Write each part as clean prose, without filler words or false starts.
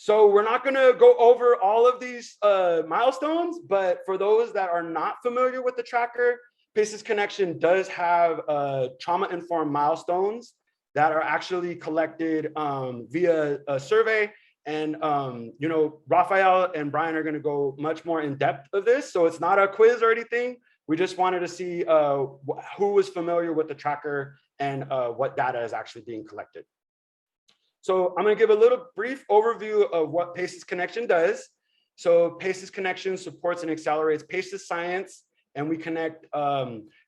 So we're not going to go over all of these milestones, but for those that are not familiar with the tracker, PACES Connection does have trauma-informed milestones that are actually collected via a survey. And, Rafael and Brian are going to go much more in depth of this. So it's not a quiz or anything. We just wanted to see who was familiar with the tracker and what data is actually being collected. So I'm going to give a little brief overview of what PACES Connection does. So PACES Connection supports and accelerates PACES science, and we connect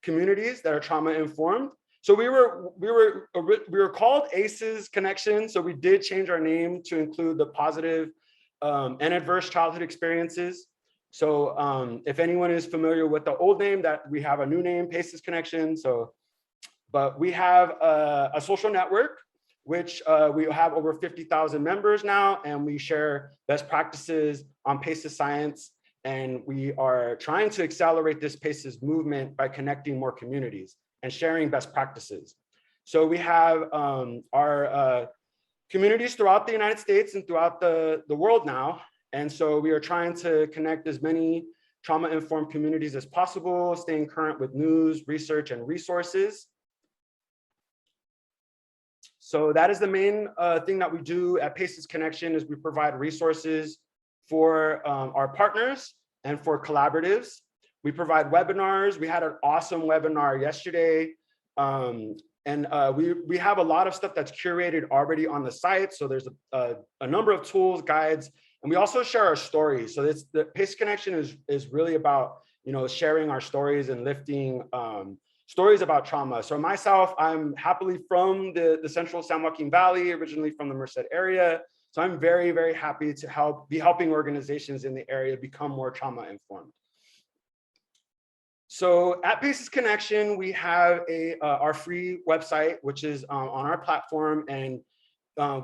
communities that are trauma informed. So we were called ACEs Connection. So we did change our name to include the positive and adverse childhood experiences. So if anyone is familiar with the old name, that we have a new name, PACES Connection. But we have a social network, which we have over 50,000 members now, and we share best practices on PACES science. And we are trying to accelerate this PACES movement by connecting more communities and sharing best practices. So we have our communities throughout the United States and throughout the world now. And so we are trying to connect as many trauma-informed communities as possible, staying current with news, research, and resources. So that is the main thing that we do at PACES Connection, is we provide resources for our partners and for collaboratives. We provide webinars. We had an awesome webinar yesterday. We have a lot of stuff that's curated already on the site. So there's a number of tools, guides, and we also share our stories. So the PACES Connection is really about, sharing our stories and lifting stories about trauma. So myself, I'm happily from the central San Joaquin Valley, originally from the Merced area. So I'm very, very happy to be helping organizations in the area become more trauma informed. So at PACES Connection, we have our free website, which is on our platform. And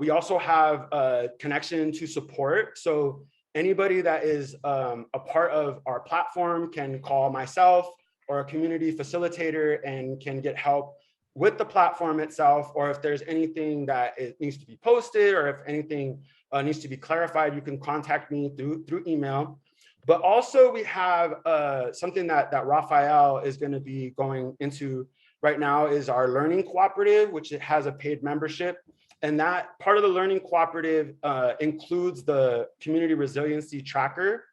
we also have a connection to support. So anybody that is a part of our platform can call myself or a community facilitator and can get help with the platform itself, or if there's anything that needs to be posted, or if anything needs to be clarified, you can contact me through email. But also we have something that Rafael is going to be going into right now is our learning cooperative, which it has a paid membership. And that part of the learning cooperative includes the community resiliency tracker,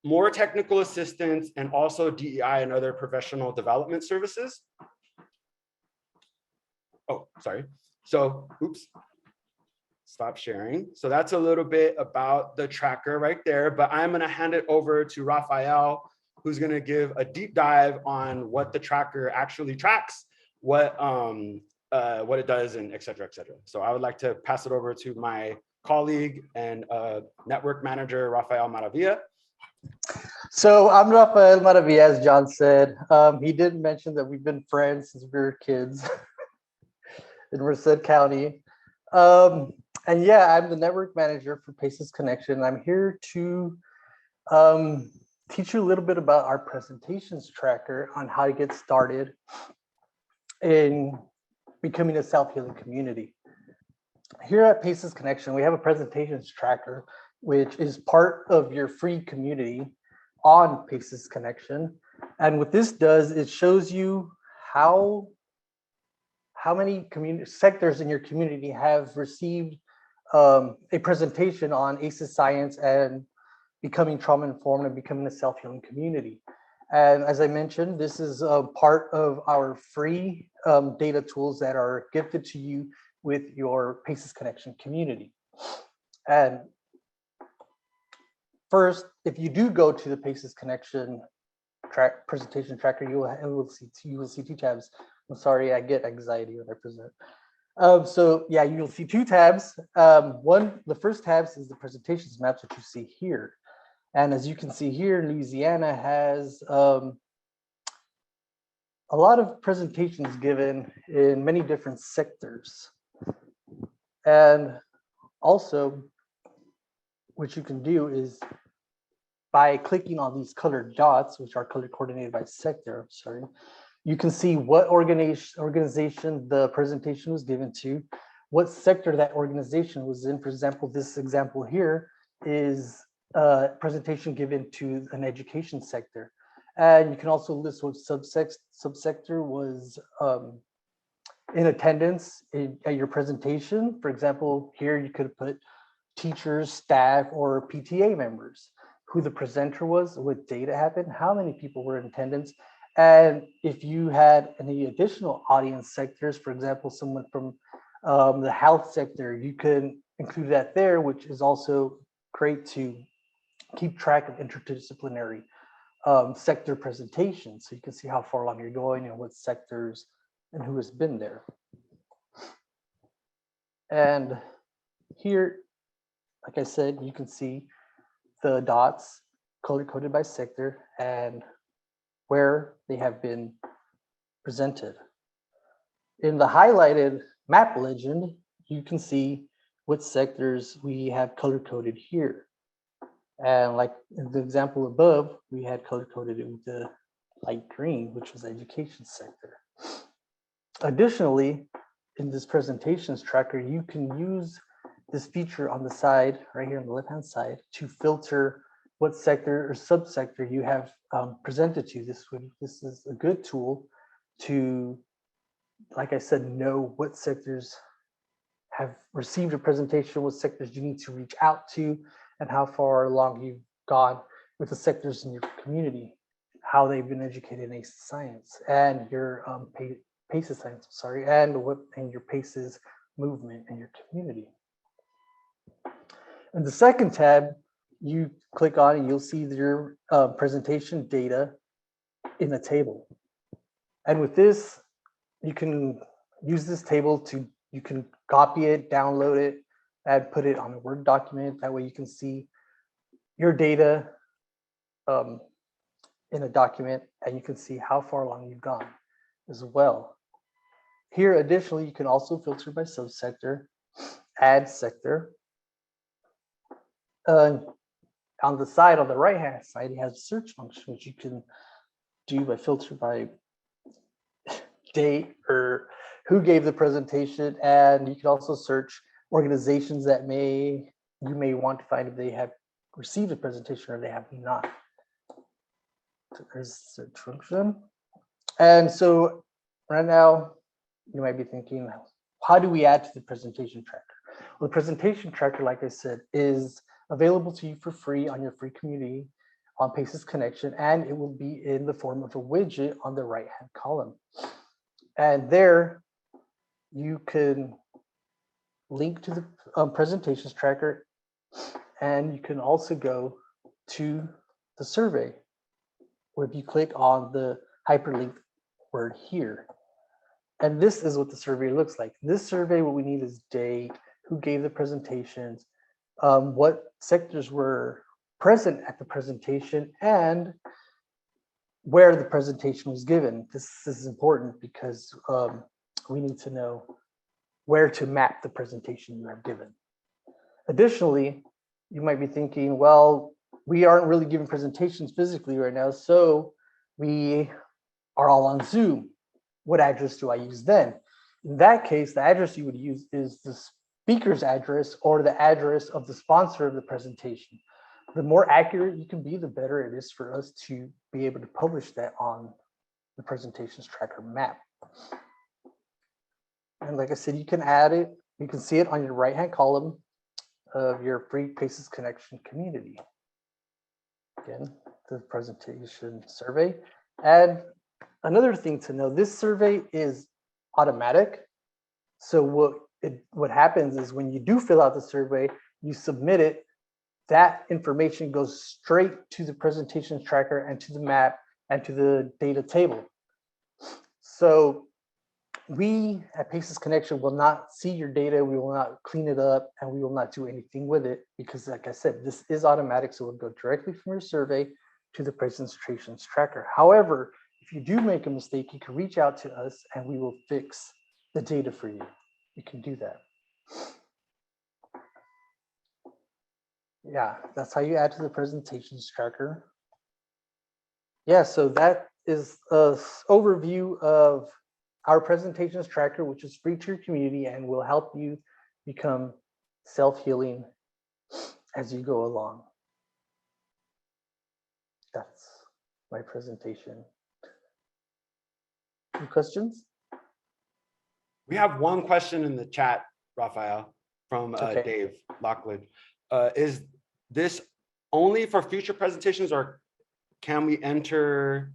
more technical assistance, and also DEI and other professional development services. Oh, sorry. So, oops. Stop sharing. So that's a little bit about the tracker right there, but I'm going to hand it over to Rafael, who's going to give a deep dive on what the tracker actually tracks, what it does, and et cetera, et cetera. So I would like to pass it over to my colleague and network manager, Rafael Maravilla. So I'm Rafael Maravilla, as John said. He did mention that we've been friends since we were kids in Merced County. And yeah, I'm the network manager for PACES Connection. I'm here to teach you a little bit about our presentations tracker on how to get started in becoming a self-healing community. Here at PACES Connection, we have a presentations tracker, which is part of your free community on PACES Connection. And what this does, it shows you how many community sectors in your community have received a presentation on ACEs science and becoming trauma-informed and becoming a self-healing community. And as I mentioned, this is a part of our free data tools that are gifted to you with your PACES Connection community. And first, if you do go to the PACES Connection presentation tracker, you will see two tabs. I'm sorry, I get anxiety when I present. So yeah, you'll see two tabs. The first tab is the presentations maps that you see here. And as you can see here, Louisiana has a lot of presentations given in many different sectors. And also, what you can do is by clicking on these colored dots, which are color coordinated by sector, you can see what organization the presentation was given to, what sector that organization was in. For example, this example here is a presentation given to an education sector. And you can also list what subsector was in attendance at your presentation. For example, here you could put teachers, staff, or PTA members, who the presenter was, what data happened, how many people were in attendance, and if you had any additional audience sectors, for example, someone from the health sector, you can include that there, which is also great to keep track of interdisciplinary sector presentations. So you can see how far along you're going and what sectors and who has been there. And here, like I said, you can see the dots color-coded by sector and where they have been presented. In the highlighted map legend, you can see what sectors we have color-coded here. And like in the example above, we had color-coded it with the light green, which was the education sector. Additionally, in this presentations tracker, you can use this feature on the side, right here on the left-hand side, to filter what sector or subsector you have presented to. This is a good tool to, like I said, know what sectors have received a presentation, what sectors you need to reach out to, and how far along you've gone with the sectors in your community, how they've been educated in ACE science and your PACES science, sorry, and your PACES movement in your community. In the second tab, you click on and you'll see your presentation data in a table. And with this, you can use this table to, you can copy it, download it, and put it on a Word document. That way you can see your data in a document, and you can see how far along you've gone as well. Here, additionally, you can also filter by subsector, add sector. On the side, on the right-hand side, it has a search function, which you can do by filter by date or who gave the presentation. And you can also search organizations that you may want to find if they have received a presentation or they have not. So there's a search function. And so right now, you might be thinking, how do we add to the presentation tracker? Well, the presentation tracker, like I said, is available to you for free on your free community on PACES Connection, and it will be in the form of a widget on the right-hand column. And there, you can link to the presentations tracker, and you can also go to the survey, where if you click on the hyperlink word here. And this is what the survey looks like. This survey, what we need is date, who gave the presentations, what sectors were present at the presentation, and where the presentation was given. This is important because we need to know where to map the presentation you have given. Additionally, you might be thinking, well, we aren't really giving presentations physically right now, so we are all on Zoom. What address do I use then? In that case, the address you would use is the speaker's address or the address of the sponsor of the presentation. The more accurate you can be, the better it is for us to be able to publish that on the presentations tracker map. And like I said, you can add it, you can see it on your right-hand column of your free PACES Connection community. Again, the presentation survey. And another thing to know, this survey is automatic. So what happens is when you do fill out the survey, you submit it, that information goes straight to the presentation tracker and to the map and to the data table. So we at PACES Connection will not see your data, we will not clean it up, and we will not do anything with it because, like I said, this is automatic, so it'll go directly from your survey to the presentations tracker. However, if you do make a mistake, you can reach out to us and we will fix the data for you. You can do that. Yeah, that's how you add to the presentations tracker. Yeah, so that is an overview of our presentations tracker, which is free to your community and will help you become self-healing as you go along. That's my presentation. Any questions? We have one question in the chat, Rafael, from Okay. Dave Lockwood. Is this only for future presentations, or can we enter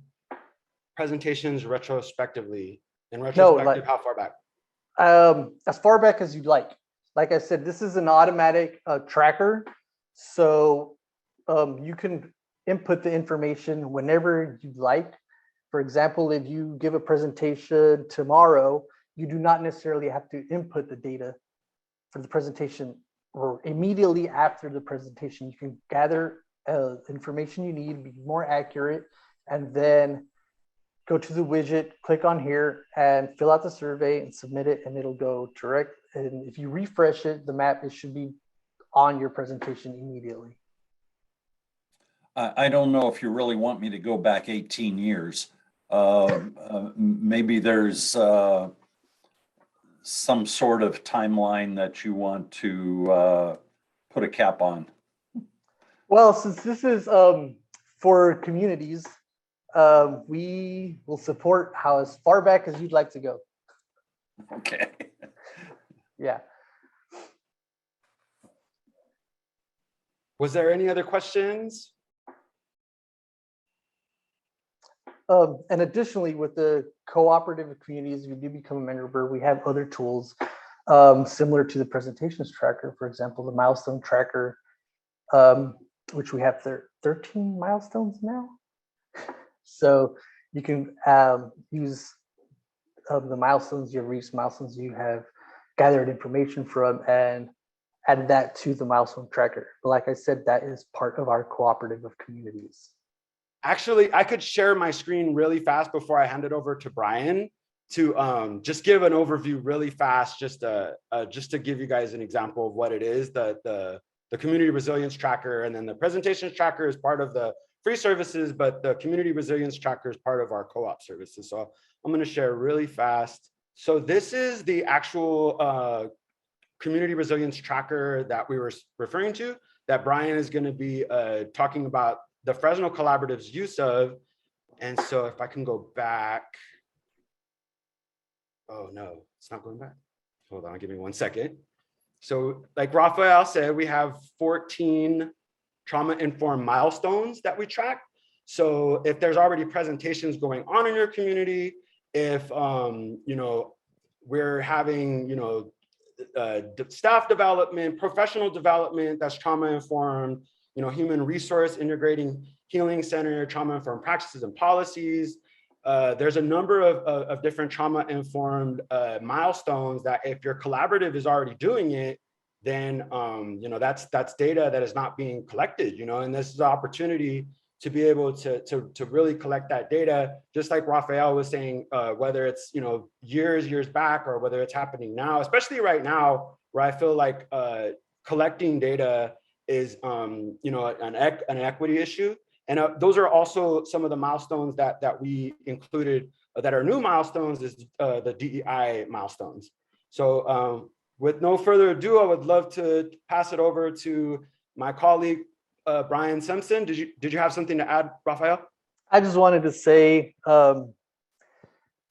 presentations retrospectively? In retrospective, how far back? As far back as you'd like. Like I said, this is an automatic tracker, so you can input the information whenever you'd like. For example, if you give a presentation tomorrow, you do not necessarily have to input the data for the presentation or immediately after the presentation. You can gather information you need, be more accurate, and then go to the widget, click on here, and fill out the survey and submit it, and it'll go direct. And if you refresh it, the map, it should be on your presentation immediately. I don't know if you really want me to go back 18 years. Maybe there's some sort of timeline that you want to put a cap on. Well, since this is for communities, we will support how as far back as you'd like to go. Okay. Yeah. Was there any other questions? And additionally, with the cooperative communities, if you do become a member, we have other tools similar to the presentations tracker. For example, the Milestone Tracker, which we have 13 milestones now. So you can use the milestones, your reached milestones you have gathered information from, and add that to the Milestone Tracker. But like I said, that is part of our cooperative of communities. Actually, I could share my screen really fast before I hand it over to Brian to just give an overview really fast, just to give you guys an example of what it is. The Community Resilience Tracker, and then the Presentations Tracker is part of the free services, but the Community Resilience Tracker is part of our co-op services. So I'm going to share really fast. So this is the actual Community Resilience Tracker that we were referring to, that Brian is going to be talking about the Fresno Collaborative's use of. And so if I can go back. Oh no, it's not going back. Hold on, give me 1 second. So like Rafael said, we have 14 trauma-informed milestones that we track. So if there's already presentations going on in your community, if you know, we're having, you know, staff development, professional development that's trauma-informed, you know, human resource integrating healing center, trauma-informed practices and policies. There's a number of different trauma-informed milestones that if your collaborative is already doing it, then you know, that's data that is not being collected, you know, and this is an opportunity to be able to really collect that data, just like Rafael was saying, whether it's, you know, years back or whether it's happening now, especially right now, where I feel like collecting data is, you know, an equity issue. And those are also some of the milestones that we included that are new milestones, is the DEI milestones. So with no further ado, I would love to pass it over to my colleague, Brian Simpson. Did you have something to add, Rafael? I just wanted to say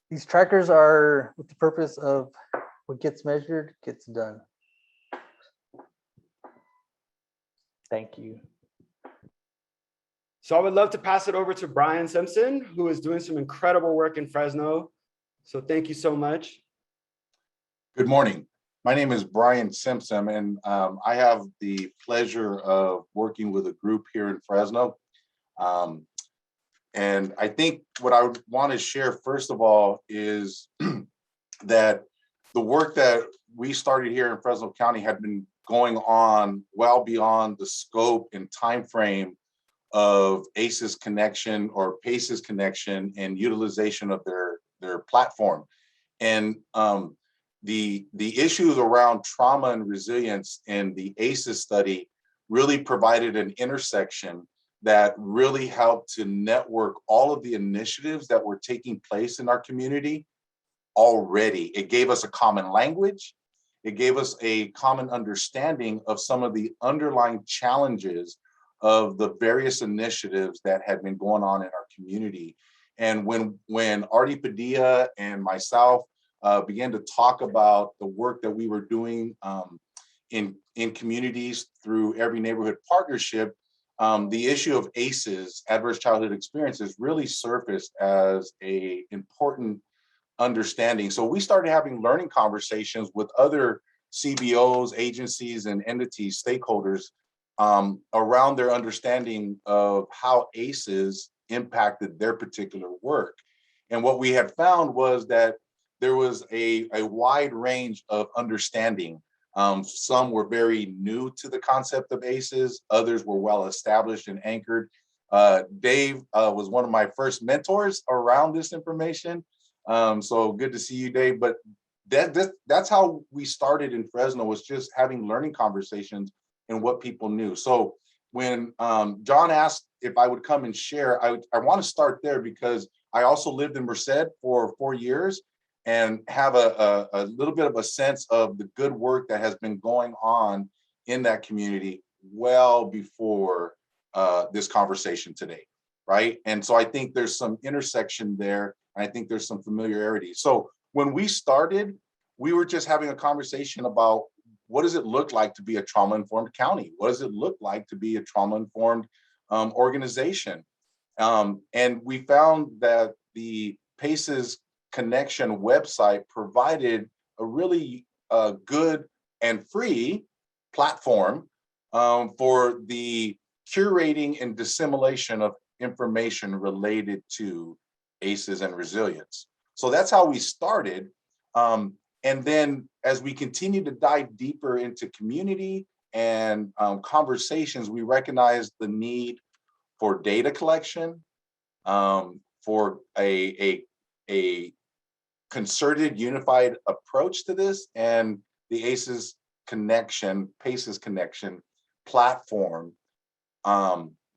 these trackers are with the purpose of what gets measured gets done. Thank you. So I would love to pass it over to Brian Simpson, who is doing some incredible work in Fresno. So thank you so much. Good morning. My name is Brian Semsem, and I have the pleasure of working with a group here in Fresno. And I think what I would want to share, first of all, is that the work that we started here in Fresno County had been going on well beyond the scope and time frame of ACE's connection or PACE's connection and utilization of their platform. And the issues around trauma and resilience in the ACEs study really provided an intersection that really helped to network all of the initiatives that were taking place in our community already. It gave us a common language. It gave us a common understanding of some of the underlying challenges of the various initiatives that had been going on in our community. And when Artie Padilla and myself began to talk about the work that we were doing in communities through Every Neighborhood Partnership, the issue of ACEs, adverse childhood experiences, really surfaced as an important understanding. So we started having learning conversations with other CBOs, agencies, and entities, stakeholders, around their understanding of how ACEs impacted their particular work. And what we had found was that there was a wide range of understanding. Some were very new to the concept of ACEs, others were well established and anchored. Dave was one of my first mentors around this information. So good to see you, Dave. But that's how we started in Fresno, was just having learning conversations and what people knew. So when John asked if I would come and share, I want to start there because I also lived in Merced for 4 years and have a little bit of a sense of the good work that has been going on in that community well before this conversation today, right? And so I think there's some intersection there, and I think there's some familiarity. So when we started, we were just having a conversation about what does it look like to be a trauma-informed county? What does it look like to be a trauma-informed organization? And we found that the PACES Connection website provided a really good and free platform for the curating and dissemination of information related to ACEs and resilience. So that's how we started. And then as we continue to dive deeper into community and conversations, we recognized the need for data collection, for a concerted, unified approach to this, and the ACEs connection, PACES connection platform,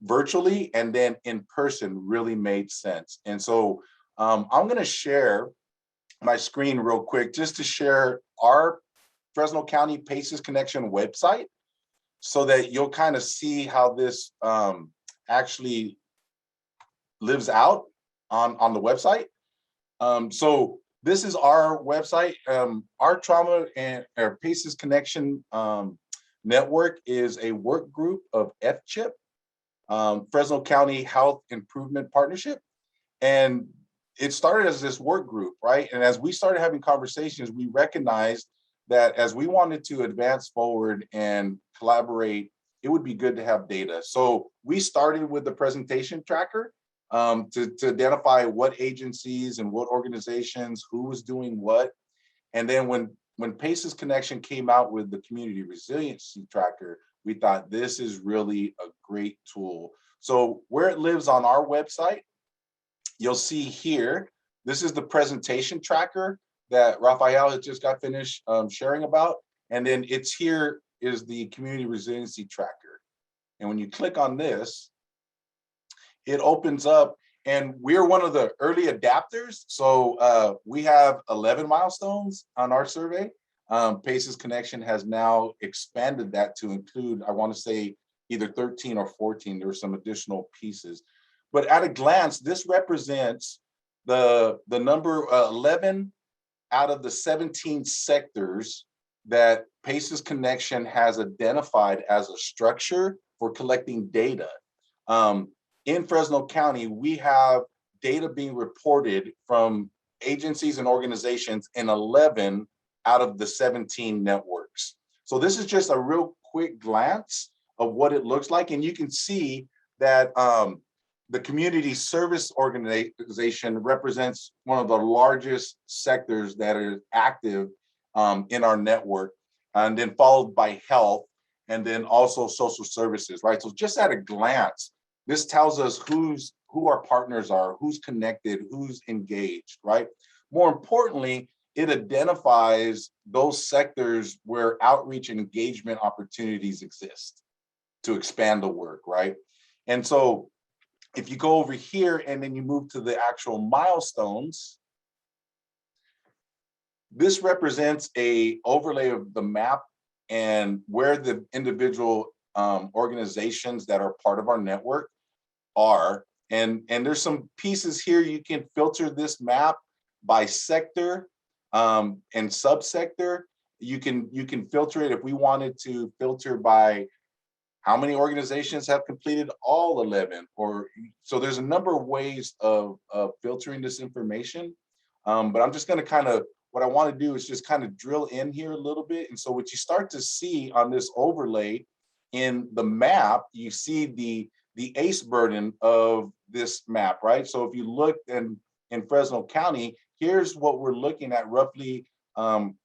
virtually and then in person, really made sense. And so I'm going to share my screen real quick just to share our Fresno County PACES Connection website so that you'll kind of see how this actually lives out on the website. So this is our website. Our trauma and our PACES Connection network is a work group of FCHIP, Fresno County Health Improvement Partnership. And it started as this work group, right? And as we started having conversations, we recognized that as we wanted to advance forward and collaborate, it would be good to have data. So we started with the presentation tracker to identify what agencies and what organizations, who was doing what. And then when PACES Connection came out with the community resiliency tracker, we thought this is really a great tool. So where it lives on our website, you'll see here, this is the presentation tracker that Rafael has just got finished sharing about. And then it's here is the community resiliency tracker. And when you click on this, it opens up, and we're one of the early adapters. So we have 11 milestones on our survey. PACES Connection has now expanded that to include, I want to say, either 13 or 14. There were some additional pieces. But at a glance, this represents the number 11 out of the 17 sectors that PACES Connection has identified as a structure for collecting data. In Fresno County, we have data being reported from agencies and organizations in 11 out of the 17 networks. So this is just a real quick glance of what it looks like. And you can see that the community service organization represents one of the largest sectors that are active in our network, and then followed by health, and then also social services, right? So just at a glance, this tells us who our partners are, who's connected, who's engaged, right? More importantly, it identifies those sectors where outreach and engagement opportunities exist to expand the work, right? And so if you go over here and then you move to the actual milestones, This represents a overlay of the map and where the individual organizations that are part of our network are. And there's some pieces here. You can filter this map by sector and subsector. You can filter it if we wanted to filter by how many organizations have completed all 11, or so there's a number of ways of filtering this information. But I'm just going to kind of, what I want to do is just kind of drill in here a little bit. And so what you start to see on this overlay in the map, you see the ACE burden of this map, right? So if you look in Fresno County, here's what we're looking at roughly. I'm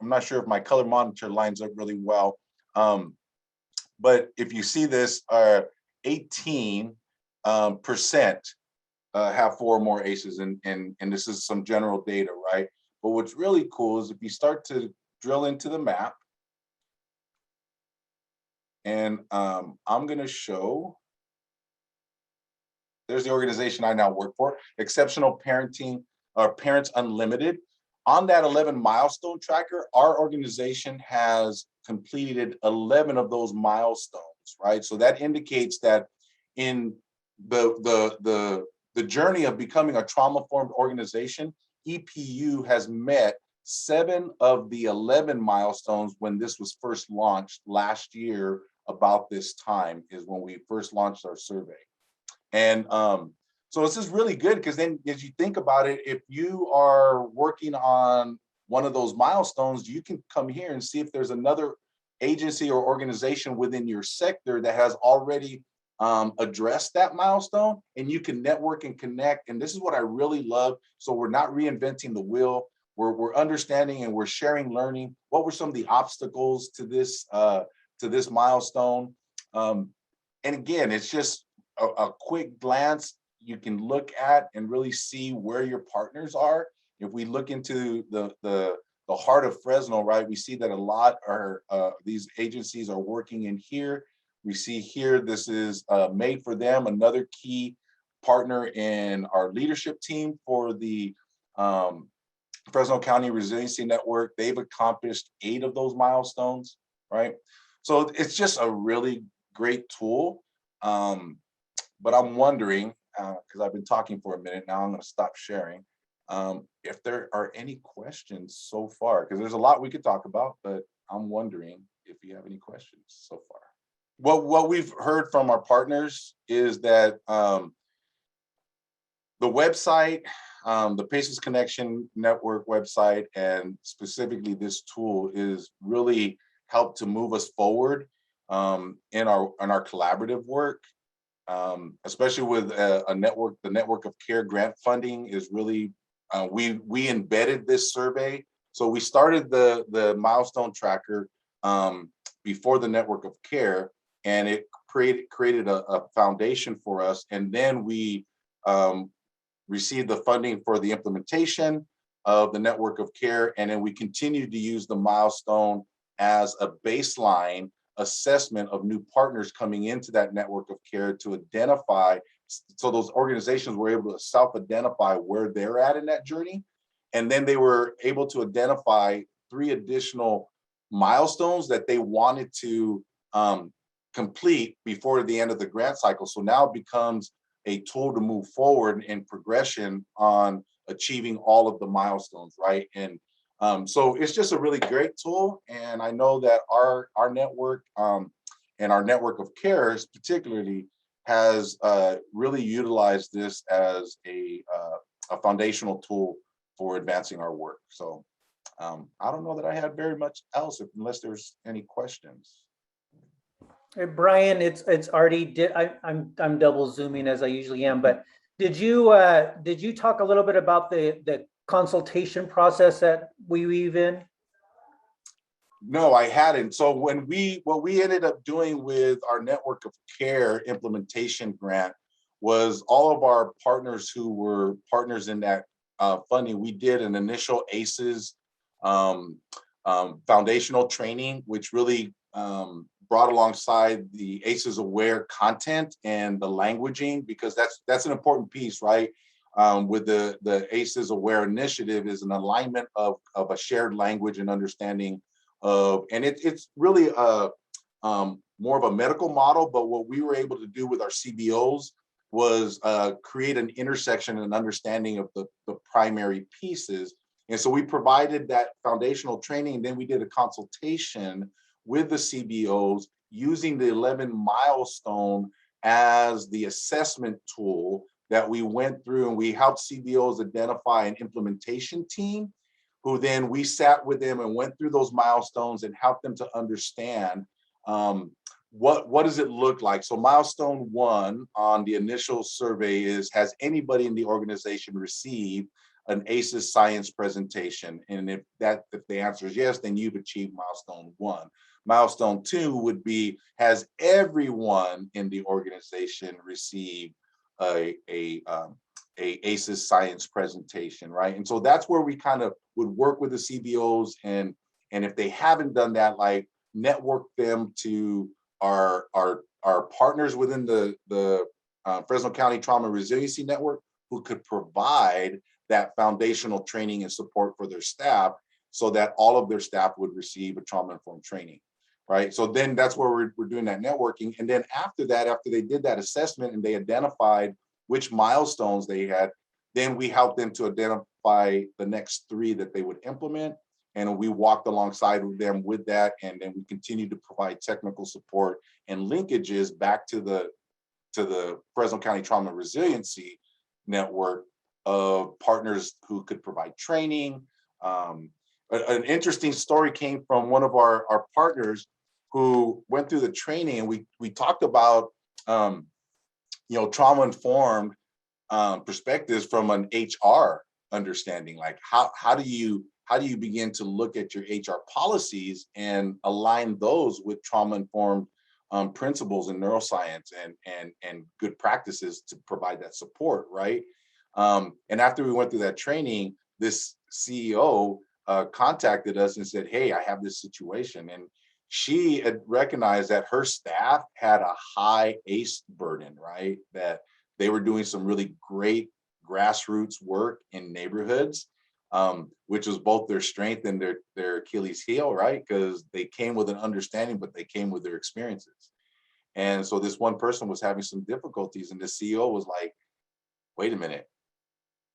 not sure if my color monitor lines up really well. But if you see this, 18% have 4 or more ACEs, and this is some general data, right? But what's really cool is if you start to drill into the map, and I'm going to show, there's the organization I now work for, Exceptional Parenting, or Parents Unlimited. On that 11 milestone tracker, our organization has completed 11 of those milestones, right? So that indicates that in the journey of becoming a trauma-informed organization, EPU has met 7 of the 11 milestones when this was first launched last year. About this time is when we first launched our survey. And so this is really good, because then as you think about it, if you are working on one of those milestones, you can come here and see if there's another agency or organization within your sector that has already addressed that milestone, and you can network and connect. And this is what I really love. So we're not reinventing the wheel. We're understanding and we're sharing learning. What were some of the obstacles to this milestone? And again, it's just a quick glance you can look at and really see where your partners are. If we look into the heart of Fresno, right, we see that a lot are these agencies are working in here. We see here, this is Made for Them, another key partner in our leadership team for the Fresno County Resiliency Network. They've accomplished 8 of those milestones, right? So it's just a really great tool. But I'm wondering, because I've been talking for a minute now, I'm going to stop sharing. If there are any questions so far, because there's a lot we could talk about, but I'm wondering if you have any questions so far. What we've heard from our partners is that the website, the Paces Connection Network website, and specifically this tool is really helped to move us forward in our collaborative work. Especially with a network, the Network of Care grant funding is really, we embedded this survey. So we started the milestone tracker before the Network of Care, and it created a foundation for us. And then we received the funding for the implementation of the Network of Care. And then we continued to use the milestone as a baseline assessment of new partners coming into that Network of Care to identify, so those organizations were able to self-identify where they're at in that journey. And then they were able to identify 3 additional milestones that they wanted to complete before the end of the grant cycle. So now it becomes a tool to move forward in progression on achieving all of the milestones, right? And so it's just a really great tool. And I know that our network and our Network of Cares particularly has really utilized this as a foundational tool for advancing our work. So I don't know that I had very much else, unless there's any questions. Hey, Brian, it's already. I'm double zooming as I usually am, but did you talk a little bit about the consultation process that we weave in? No, I hadn't. So what we ended up doing with our Network of Care implementation grant was all of our partners who were partners in that funding, we did an initial ACEs foundational training, which really brought alongside the ACEs aware content and the languaging, because that's an important piece, right? with the ACEs Aware initiative is an alignment of a shared language and understanding of, and it's really more of a medical model, but what we were able to do with our CBOs was create an intersection and understanding of the primary pieces. And so we provided that foundational training, and then we did a consultation with the CBOs using the 11 milestone as the assessment tool that we went through, and we helped CBOs identify an implementation team who then we sat with them and went through those milestones and helped them to understand what does it look like. So milestone 1 on the initial survey is, has anybody in the organization received an ACEs science presentation? And if the answer is yes, then you've achieved milestone 1. Milestone 2 would be, has everyone in the organization received a ACEs science presentation, right? And so that's where we kind of would work with the CBOs, and if they haven't done that, like network them to our partners within the Fresno County Trauma Resiliency Network, who could provide that foundational training and support for their staff, so that all of their staff would receive a trauma-informed training, right? So then that's where we're doing that networking. And then after that, after they did that assessment and they identified which milestones they had, then we helped them to identify the next 3 that they would implement. And we walked alongside with them with that. And then we continue to provide technical support and linkages back to the Fresno County Trauma Resiliency Network of partners who could provide training. An interesting story came from one of our partners who went through the training, and we talked about trauma-informed perspectives from an HR understanding. Like how do you begin to look at your HR policies and align those with trauma-informed principles in neuroscience and good practices to provide that support, right? And after we went through that training, this CEO contacted us and said, "Hey, I have this situation." And she had recognized that her staff had a high ACE burden, right? That they were doing some really great grassroots work in neighborhoods, which was both their strength and their Achilles heel, right? Because they came with an understanding, but they came with their experiences. And so this one person was having some difficulties, and the CEO was like, "Wait a minute,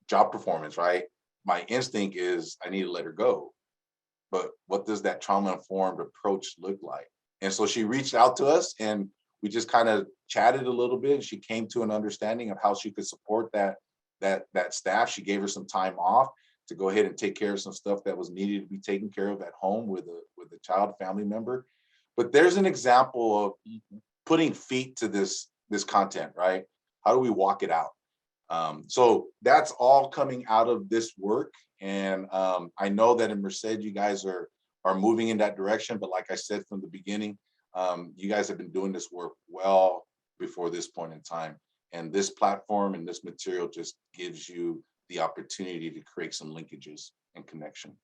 job performance, right? My instinct is I need to let her go. But what does that trauma-informed approach look like?" And so she reached out to us, and we just kind of chatted a little bit. And she came to an understanding of how she could support that staff. She gave her some time off to go ahead and take care of some stuff that was needed to be taken care of at home with a child family member. But there's an example of putting feet to this content, right? How do we walk it out? So that's all coming out of this work. And I know that in Merced, you guys are moving in that direction. But like I said from the beginning, you guys have been doing this work well before this point in time. And this platform and this material just gives you the opportunity to create some linkages and connection.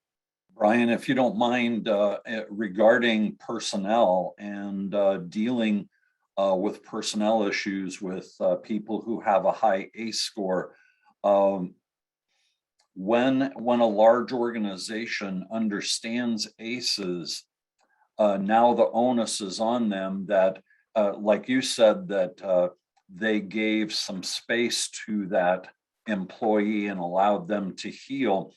Brian, if you don't mind, regarding personnel and dealing with personnel issues with people who have a high ACE score, when a large organization understands ACEs, now the onus is on them that, like you said, that they gave some space to that employee and allowed them to heal.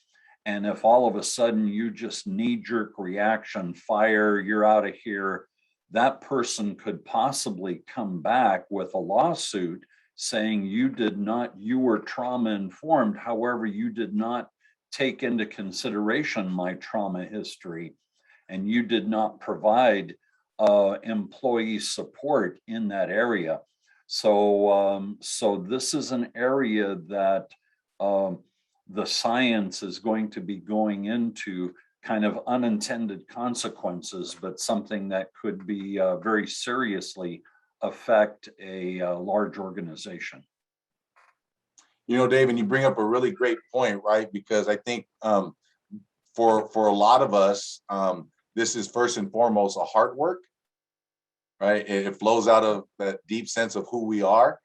And if all of a sudden you just knee-jerk reaction, fire, you're out of here, that person could possibly come back with a lawsuit saying you were trauma informed, however, you did not take into consideration my trauma history, and you did not provide employee support in that area. So this is an area that the science is going to be going into, kind of unintended consequences, but something that could be very seriously affect a large organization. You know, Dave, and you bring up a really great point, right? Because I think for a lot of us, this is first and foremost a heart work, right? It flows out of that deep sense of who we are.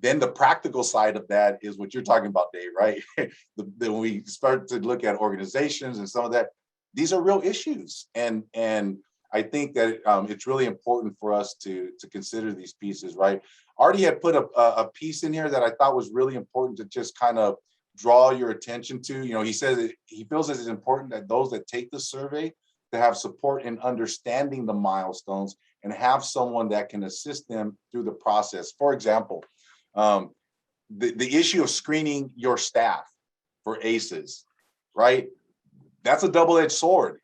Then the practical side of that is what you're talking about, Dave, right? When we start to look at organizations and some of that, these are real issues. And I think that it's really important for us to consider these pieces, right? Artie had put a piece in here that I thought was really important to just kind of draw your attention to. You know, he says he feels that it's important that those that take the survey to have support in understanding the milestones and have someone that can assist them through the process. For example, the issue of screening your staff for ACEs, right? That's a double-edged sword,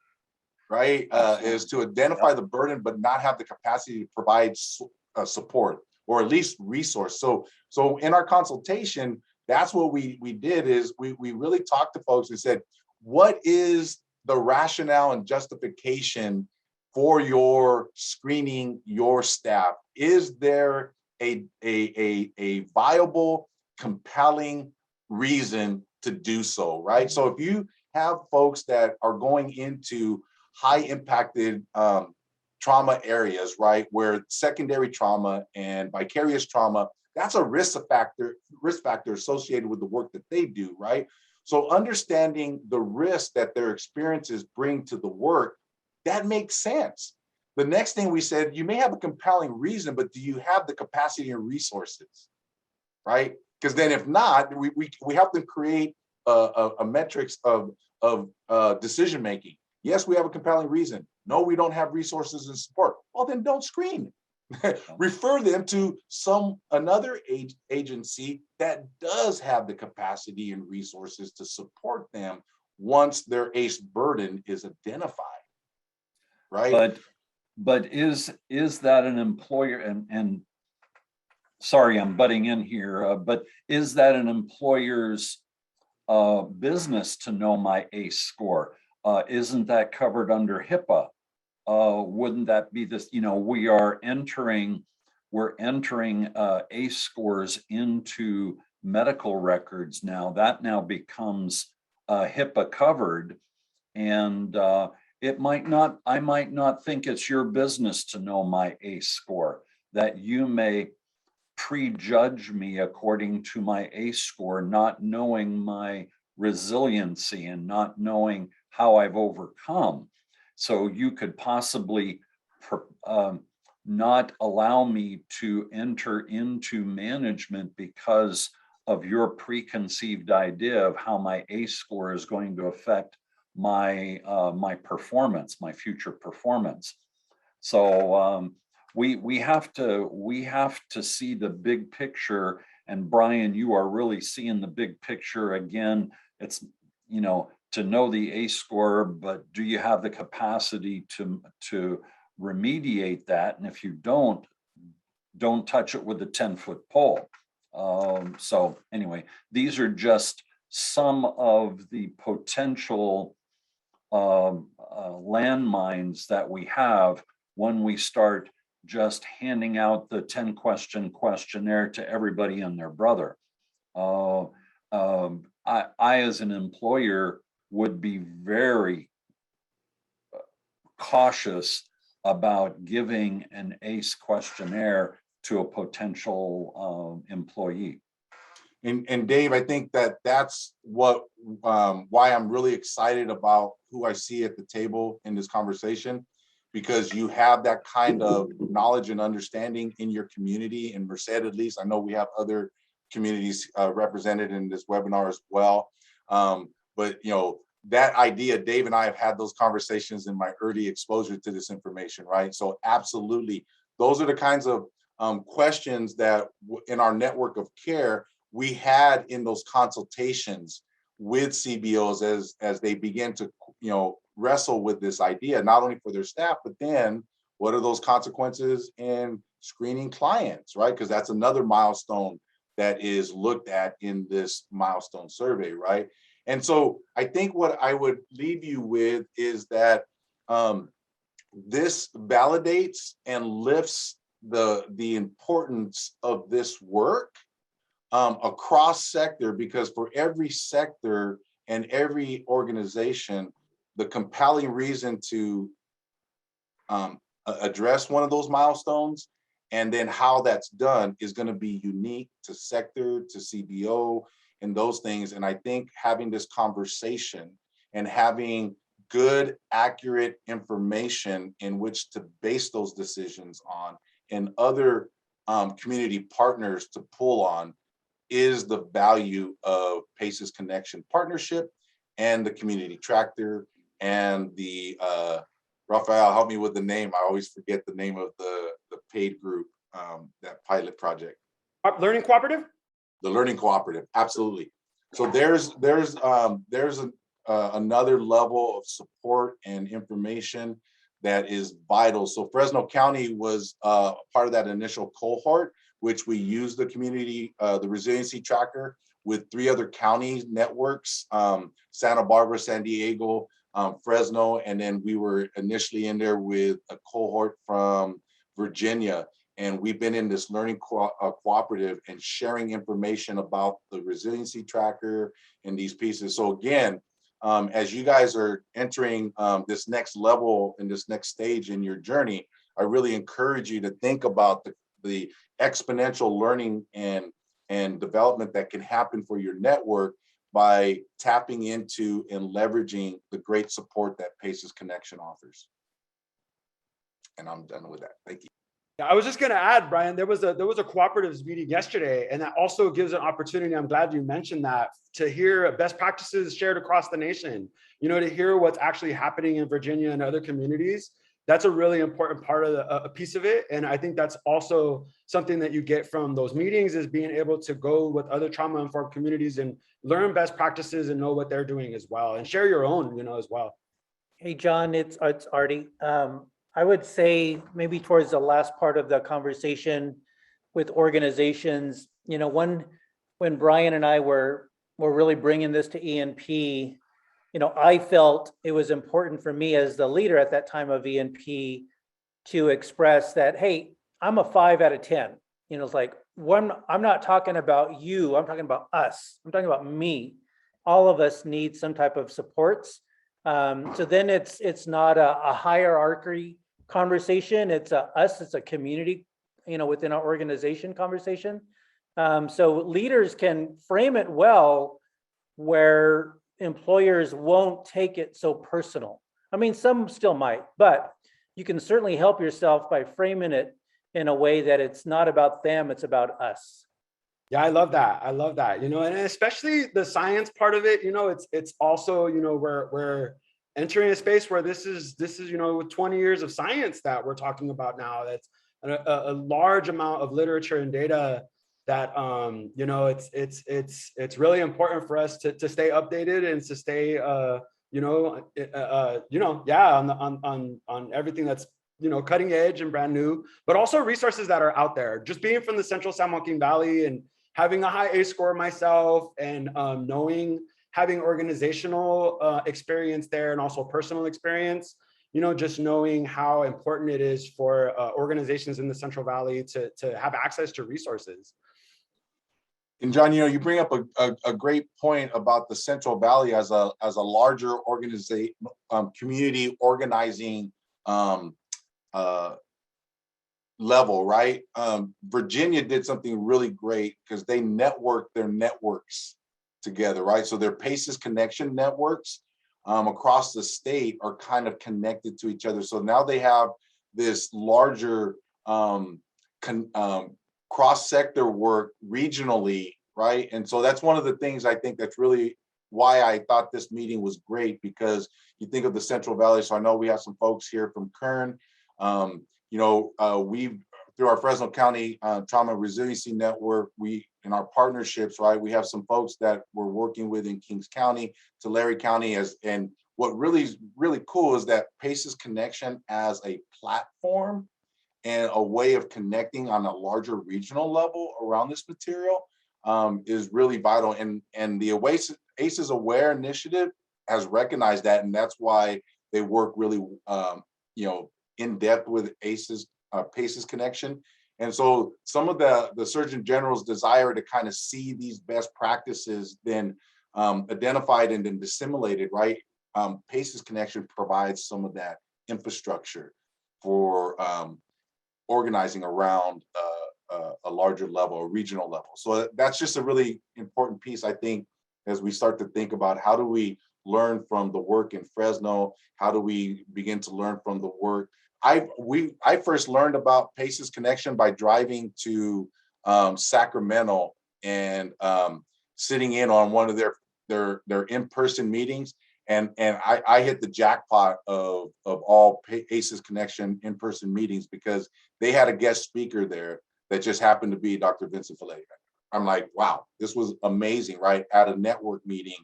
right? Is to identify the burden, but not have the capacity to provide support or at least resource. So in our consultation, that's what we did is we really talked to folks and said, what is the rationale and justification for your screening your staff? Is there a viable, compelling reason to do so, right? So if you have folks that are going into high impacted trauma areas, right, where secondary trauma and vicarious trauma, that's a risk factor associated with the work that they do, right? So understanding the risk that their experiences bring to the work, that makes sense. The next thing we said, you may have a compelling reason, but do you have the capacity and resources, right? Because then if not, we have to create a metrics of decision making. Yes, we have a compelling reason. No, we don't have resources and support. Well, then don't screen. Refer them to another agency that does have the capacity and resources to support them once their ACE burden is identified, right? But is that an employer, and sorry, I'm butting in here, but is that an employer's business to know my ACE score? Isn't that covered under HIPAA? Wouldn't that be this, you know, we're entering ACE scores into medical records now. That now becomes HIPAA covered, and I might not think it's your business to know my ACE score, that you may prejudge me according to my ACE score, not knowing my resiliency and not knowing how I've overcome. So you could possibly not allow me to enter into management because of your preconceived idea of how my ACE score is going to affect my performance, my future performance. So we have to see the big picture. And Brian, you are really seeing the big picture again. It's, you know, to know the ACE score, but do you have the capacity to remediate that? And if you don't touch it with a 10-foot pole. So anyway, these are just some of the potential landmines that we have when we start just handing out the 10-question questionnaire to everybody and their brother. I, as an employer, would be very cautious about giving an ACE questionnaire to a potential employee. And Dave, I think that's what why I'm really excited about who I see at the table in this conversation, because you have that kind of knowledge and understanding in your community. In Merced, at least, I know we have other communities represented in this webinar as well. But you know, that idea, Dave and I have had those conversations in my early exposure to this information, right? So absolutely, those are the kinds of questions that in our network of care we had in those consultations with CBOs as they begin to, you know, wrestle with this idea, not only for their staff, but then what are those consequences in screening clients, right? Because that's another milestone that is looked at in this milestone survey, right? And so I think what I would leave you with is that this validates and lifts the importance of this work across sector, because for every sector and every organization, the compelling reason to address one of those milestones And then how that's done is going to be unique to sector, to CBO, and those things. And I think having this conversation and having good, accurate information in which to base those decisions on, and other community partners to pull on, is the value of PACE's Connection partnership and the community tracker and the Rafael, help me with the name. I always forget the name of the paid group, that pilot project. Learning Cooperative? The Learning Cooperative, absolutely. So there's another level of support and information that is vital. So Fresno County was part of that initial cohort, which we used the community, the Resiliency Tracker with 3 other county networks, Santa Barbara, San Diego, Fresno, and then we were initially in there with a cohort from Virginia. And we've been in this learning cooperative and sharing information about the Resiliency Tracker and these pieces. So again, as you guys are entering this next level and this next stage in your journey, I really encourage you to think about the exponential learning and development that can happen for your network by tapping into and leveraging the great support that PACE's Connection offers. And I'm done with that. Thank you. I was just going to add, Brian, there was a cooperatives meeting yesterday, and that also gives an opportunity. I'm glad you mentioned that, to hear best practices shared across the nation, to hear what's actually happening in Virginia and other communities. That's a really important part of a piece of it. And I think that's also something that you get from those meetings, is being able to go with other trauma-informed communities and learn best practices and know what they're doing as well, and share your own, as well. Hey, John, it's Artie. I would say maybe towards the last part of the conversation with organizations, when Brian and I were really bringing this to ENP, I felt it was important for me as the leader at that time of ENP to express that, hey, I'm a 5 out of 10. It's like, I'm not talking about you, I'm talking about us. I'm talking about me. All of us need some type of supports. So then it's not a hierarchy conversation. It's it's a community, within our organization conversation. So leaders can frame it well where employers won't take it so personal. I mean, some still might, but you can certainly help yourself by framing it in a way that it's not about them, it's about us. Yeah, I love that. And especially the science part of it, it's also, we're entering a space where this is, with 20 years of science that we're talking about now. That's a large amount of literature and data that, it's really important for us to stay updated and to stay, on everything that's, cutting edge and brand new, but also resources that are out there. Just being from the Central San Joaquin Valley and having a high ACE score myself, and having organizational experience there, and also personal experience, just knowing how important it is for organizations in the Central Valley to have access to resources. And John, you bring up a great point about the Central Valley as a larger organization, community organizing level, right? Virginia did something really great because they networked their networks together, right? So their PACE's Connection networks across the state are kind of connected to each other. So now they have this larger cross-sector work regionally, right? And so that's one of the things I think that's really why I thought this meeting was great, because you think of the Central Valley. So I know we have some folks here from Kern. We've, through our Fresno County Trauma Resiliency Network, in our partnerships, right, we have some folks that we're working with in Kings County, Tulare County, and what really is really cool is that PACE's Connection as a platform and a way of connecting on a larger regional level around this material is really vital. And the ACEs Aware initiative has recognized that, and that's why they work really in depth with PACE's Connection. And so some of the Surgeon General's desire to kind of see these best practices then identified and then disseminated, right? PACE's Connection provides some of that infrastructure for organizing around a larger level, a regional level. So that's just a really important piece, I think, as we start to think about how do we learn from the work in Fresno? How do we begin to learn from the work? I first learned about PACE's connection by driving to Sacramento and sitting in on one of their in-person meetings. And I hit the jackpot of all PACE's connection in-person meetings, because they had a guest speaker there that just happened to be Dr. Vincent Fillet. I'm like, wow, this was amazing, right? At a network meeting,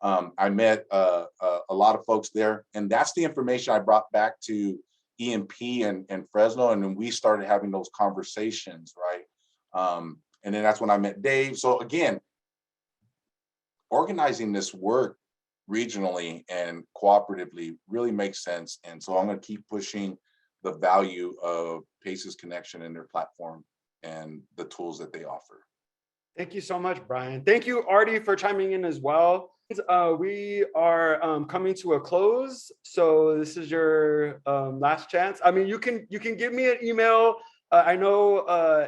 I met a lot of folks there, and that's the information I brought back to EMP and Fresno, and then we started having those conversations, right? And then that's when I met Dave. So again, organizing this work regionally and cooperatively really makes sense. And so I'm going to keep pushing the value of PACE's connection in their platform and the tools that they offer. Thank you so much, Brian. Thank you, Artie, for chiming in as well. We are coming to a close, so this is your last chance. I mean, you can give me an email. I know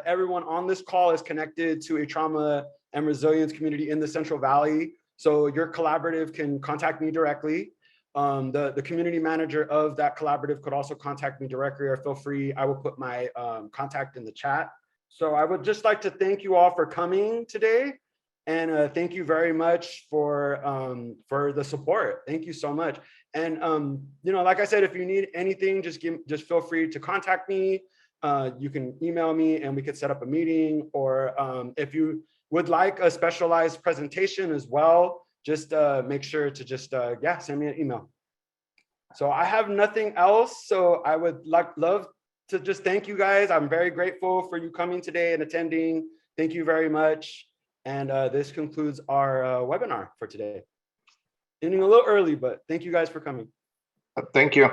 everyone on this call is connected to a trauma and resilience community in the Central Valley, so your collaborative can contact me directly. The community manager of that collaborative could also contact me directly, or feel free. I will put my contact in the chat. So I would just like to thank you all for coming today, and thank you very much for the support. Thank you so much. And you know, like I said, if you need anything, just feel free to contact me. You can email me, and we could set up a meeting. Or if you would like a specialized presentation as well, just make sure to just send me an email. So I have nothing else. So I would love to just thank you guys. I'm very grateful for you coming today and attending. Thank you very much. And this concludes our webinar for today. Ending a little early, but thank you guys for coming. Thank you.